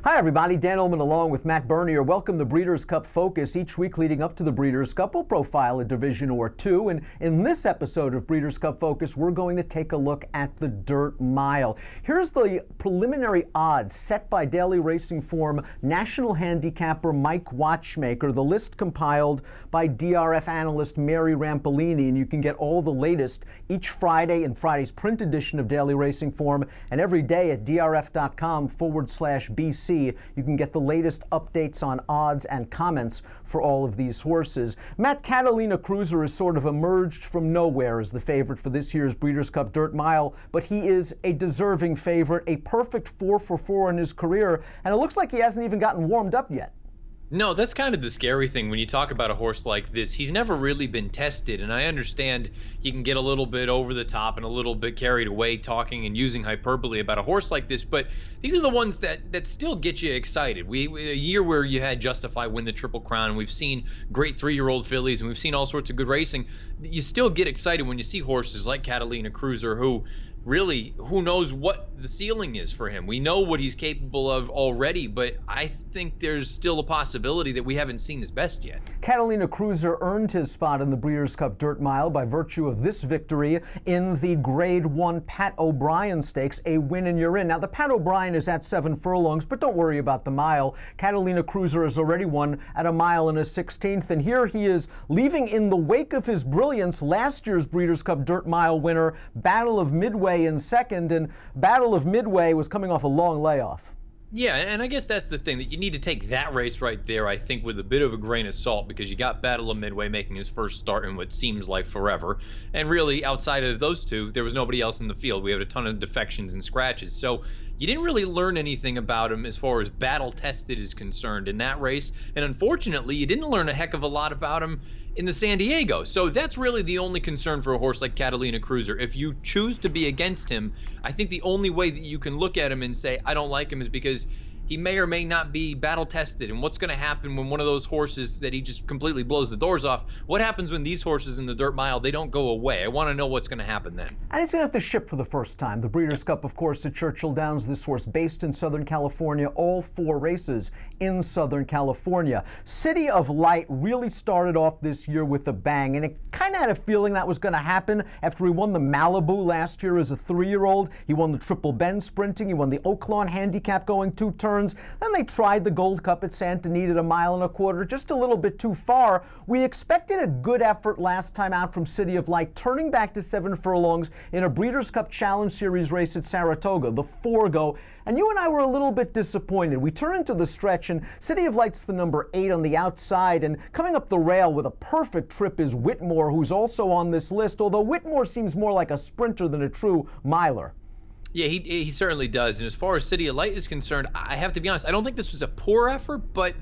Hi everybody, Dan Illman along with Matt Bernier. Welcome to Breeders' Cup Focus. Each week leading up to the Breeders' Cup, we'll profile a division or two. And in this episode of Breeders' Cup Focus, we're going to take a look at the Dirt Mile. Here's the preliminary odds set by Daily Racing Form national handicapper Mike Watchmaker. The list compiled by DRF analyst Mary Rampolini, and you can get all the latest each Friday in Friday's print edition of Daily Racing Form, and every day at drf.com/BC. You can get the latest updates on odds and comments for all of these horses. Matt, Catalina Cruiser has sort of emerged from nowhere as the favorite for this year's Breeders' Cup Dirt Mile, but he is a deserving favorite, a perfect 4-for-4 in his career, and it looks like he hasn't even gotten warmed up yet. No, that's kind of the scary thing when you talk about a horse like this. He's never really been tested, and I understand you can get a little bit over the top and a little bit carried away talking and using hyperbole about a horse like this, but these are the ones that still get you excited. A year where you had Justify win the Triple Crown, and we've seen great 3-year-old fillies, and we've seen all sorts of good racing. You still get excited when you see horses like Catalina Cruiser, who really, who knows what the ceiling is for him. We know what he's capable of already, but I think there's still a possibility that we haven't seen his best yet. Catalina Cruiser earned his spot in the Breeders' Cup Dirt Mile by virtue of this victory in the Grade 1 Pat O'Brien Stakes, a win and you're in. Now, the Pat O'Brien is at 7 furlongs, but don't worry about the mile. Catalina Cruiser has already won at a mile and a 16th, and here he is leaving in the wake of his brilliance last year's Breeders' Cup Dirt Mile winner, Battle of Midway in second, and Battle of Midway was coming off a long layoff. Yeah, and I guess that's the thing, that you need to take that race right there, I think, with a bit of a grain of salt, because you got Battle of Midway making his first start in what seems like forever, and really, outside of those two, there was nobody else in the field. We had a ton of defections and scratches, so you didn't really learn anything about him as far as battle tested is concerned in that race, and unfortunately, you didn't learn a heck of a lot about him in the San Diego. So that's really the only concern for a horse like Catalina Cruiser. If you choose to be against him, I think the only way that you can look at him and say, I don't like him, is because he may or may not be battle tested. And what's going to happen when one of those horses that he just completely blows the doors off? What happens when these horses in the Dirt Mile, they don't go away? I want to know what's going to happen then. And he's going to have to ship for the first time. The Breeders' Cup, of course, at Churchill Downs. This horse based in Southern California, all 4 races in Southern California. City of Light really started off this year with a bang, and it kind of had a feeling that was going to happen after he won the Malibu last year as a 3-year-old. He won the Triple Bend sprinting. He won the Oaklawn Handicap going 2 turns. Then they tried the Gold Cup at Santa Anita at a 1.25 miles, just a little bit too far. We expected a good effort last time out from City of Light, turning back to 7 furlongs in a Breeders' Cup Challenge Series race at Saratoga, the Forgo. And you and I were a little bit disappointed. We turn into the stretch, and City of Light's the number 8 on the outside, and coming up the rail with a perfect trip is Whitmore, who's also on this list, although Whitmore seems more like a sprinter than a true miler. Yeah, he certainly does. And as far as City of Light is concerned, I have to be honest, I don't think this was a poor effort, but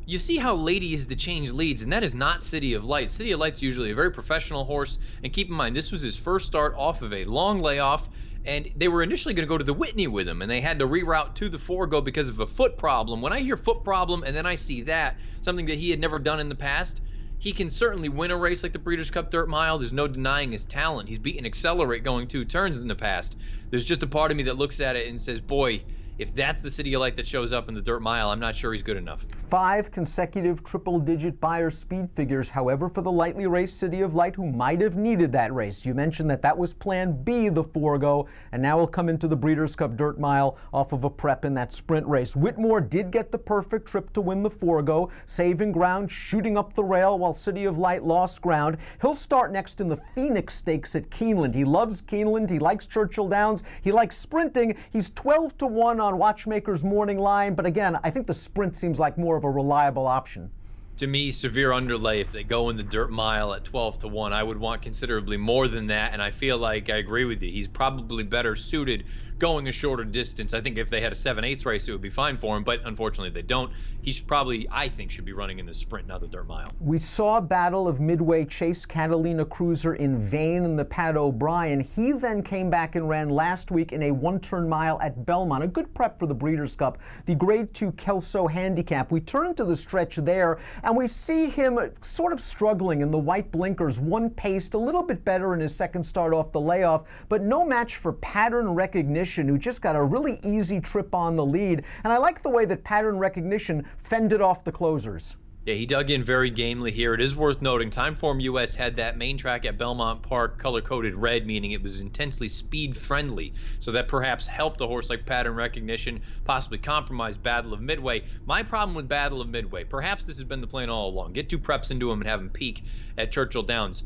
you see how late he is to change leads, and that is not City of Light. City of Light's usually a very professional horse, and keep in mind, this was his first start off of a long layoff, and they were initially going to go to the Whitney with him, and they had to reroute to the Forgo because of a foot problem. When I hear foot problem and then I see that, something that he had never done in the past, he can certainly win a race like the Breeders' Cup Dirt Mile. There's no denying his talent. He's beaten Accelerate going 2 turns in the past. There's just a part of me that looks at it and says, boy, if that's the City of Light that shows up in the Dirt Mile, I'm not sure he's good enough. 5 consecutive triple-digit Beyer speed figures, however, for the lightly raced City of Light, who might have needed that race. You mentioned that was Plan B, the Forgo, and now we'll come into the Breeders' Cup Dirt Mile off of a prep in that sprint race. Whitmore did get the perfect trip to win the Forgo, saving ground, shooting up the rail, while City of Light lost ground. He'll start next in the Phoenix Stakes at Keeneland. He loves Keeneland. He likes Churchill Downs. He likes sprinting. He's 12-1 on Watchmaker's morning line, but again, I think the sprint seems like more of a reliable option. To me, severe underlay, if they go in the Dirt Mile at 12-1, I would want considerably more than that, and I feel like I agree with you. He's probably better suited going a shorter distance. I think if they had a 7/8 race, it would be fine for him, but unfortunately they don't. He should probably, I think, should be running in the sprint, not the Dirt Mile. We saw Battle of Midway chase Catalina Cruiser in vain in the Pat O'Brien. He then came back and ran last week in a 1-turn mile at Belmont. A good prep for the Breeders' Cup, the Grade 2 Kelso Handicap. We turn to the stretch there, and we see him sort of struggling in the white blinkers, one paced, a little bit better in his second start off the layoff, but no match for pattern recognition Recognition, who just got a really easy trip on the lead. And I like the way that Pattern Recognition fended off the closers. Yeah, he dug in very gamely here. It is worth noting, Timeform US had that main track at Belmont Park color-coded red, meaning it was intensely speed-friendly. So that perhaps helped a horse like Pattern Recognition, possibly compromise Battle of Midway. My problem with Battle of Midway, perhaps this has been the plan all along, get 2 preps into him and have him peak at Churchill Downs.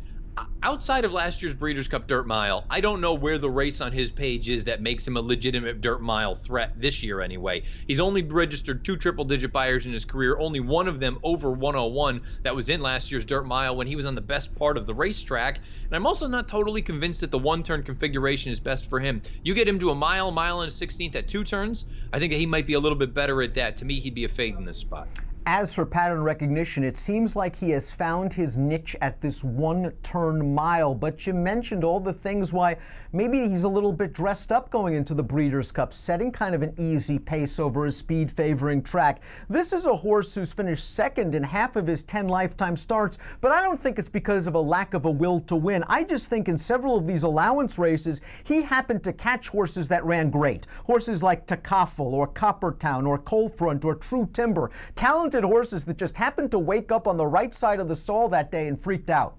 Outside of last year's Breeders' Cup Dirt Mile, I don't know where the race on his page is that makes him a legitimate Dirt Mile threat this year anyway. He's only registered 2 triple-digit buyers in his career, only one of them over 101 that was in last year's Dirt Mile when he was on the best part of the racetrack. And I'm also not totally convinced that the one-turn configuration is best for him. You get him to a mile and a 16th at 2 turns, I think that he might be a little bit better at that. To me, he'd be a fade in this spot. As for Pattern Recognition, it seems like he has found his niche at this one-turn mile, but you mentioned all the things why maybe he's a little bit dressed up going into the Breeders' Cup, setting kind of an easy pace over a speed-favoring track. This is a horse who's finished second in half of his 10 lifetime starts, but I don't think it's because of a lack of a will to win. I just think in several of these allowance races, he happened to catch horses that ran great. Horses like Takaful or Coppertown or Coalfront or True Timber. Talented horses that just happened to wake up on the right side of the stall that day and freaked out.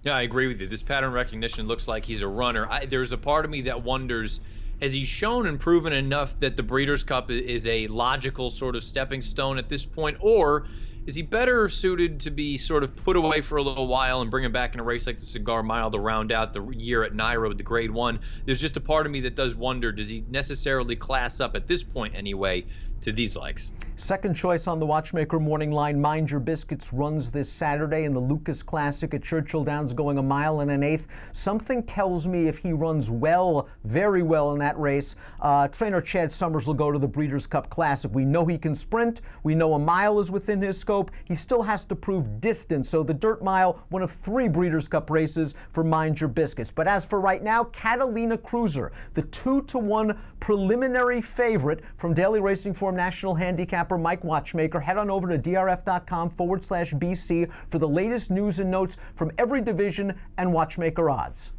Yeah, I agree with you. This Pattern Recognition looks like he's a runner. There's a part of me that wonders, has he shown and proven enough that the Breeders' Cup is a logical sort of stepping stone at this point, or is he better suited to be sort of put away for a little while and bring him back in a race like the Cigar Mile to round out the year at Nairo with the Grade 1? There's just a part of me that does wonder, does he necessarily class up at this point anyway to these likes? Second choice on the Watchmaker morning line, Mind Your Biscuits, runs this Saturday in the Lucas Classic at Churchill Downs, going 1 1/8. Something tells me if he runs well, very well in that race, trainer Chad Summers will go to the Breeders' Cup Classic. We know he can sprint. We know a mile is within his scope. He still has to prove distance. So the Dirt Mile, one of 3 Breeders' Cup races for Mind Your Biscuits. But as for right now, Catalina Cruiser, the 2-to-1 preliminary favorite from Daily Racing Form National Handicapper Mike Watchmaker. Head on over to drf.com/BC for the latest news and notes from every division and Watchmaker odds.